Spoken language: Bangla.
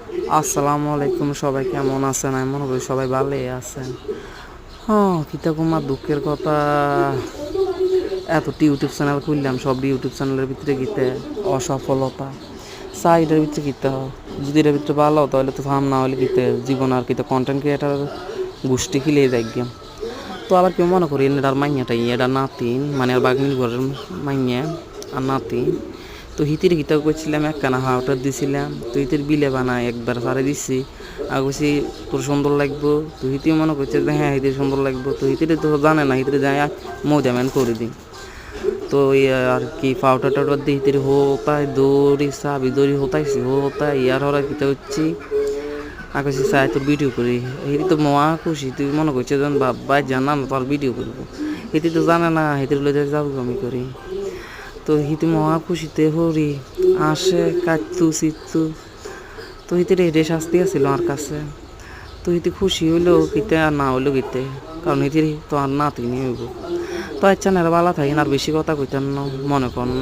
আসসালামু আলাইকুম, সবাই কেমন আছেন? আমি মনে করি সবাই ভালোই আছেন। হ্যাঁ, কিতা কুমার দুঃখের কথা, এতটি ইউটিউব চ্যানেল খুললাম, সব ইউটিউব চ্যানেলের ভিতরে গীতে অসফলতা সাইডের ভিতরে গীতে যদি এর ভিতরে ভালো তাহলে তো ফার্ম না হলে গীতে জীবন আর কিতে কন্টেন্ট ক্রিয়েটার গোষ্ঠী খিলিয়ে যাই গেম। তো আবার কেউ মনে করি এটার মাইয়াটাই এটা নাতিন মানে আর বাগনির ঘরের মাইয়া আর নাতিন। তো হিতির হিতাও করছিলাম একখানা হাওটার দিছিলাম, তো হিতির বিলে বানায় একবার সারে দিচ্ছি আর বলছি তোর সুন্দর লাগবো। তো হিতিও মনে করছে যে হ্যাঁ হিতির সুন্দর লাগবো। তো হিতিরে তো জানে না, হিতিরে যায় মজাম্যান করে দিই। তো আর কি পাউডার টাউডার দিয়ে হিতির হোতায় দৌড়ি চাবি দৌড়ি হোতাইছি হোতাই ইয়ার হরা কিতা হচ্ছি আকাশে চাই তোর ভিডিও করি। হিতি তো মহা খুশি, তুই মনে করছে যেন বাবা জানা না তোর ভিডিও করবো। হিতি তো জানে না, হিতির লয়ে যাবো আমি করি। তো হিতি মহা খুশিতে হরি আসে কাঁদতু চিত্তু। তো হিতির হেঁটে শাস্তি আছিল আমার কাছে। তো হিতি খুশি হইলো কিতে আর না হইলো কিতে, কারণ হিতির তো আর নাতি নিয়ে হইব। তো আচ্ছা না ভালো থাকেন, আর বেশি কথা কইতেন না, মনে কর না।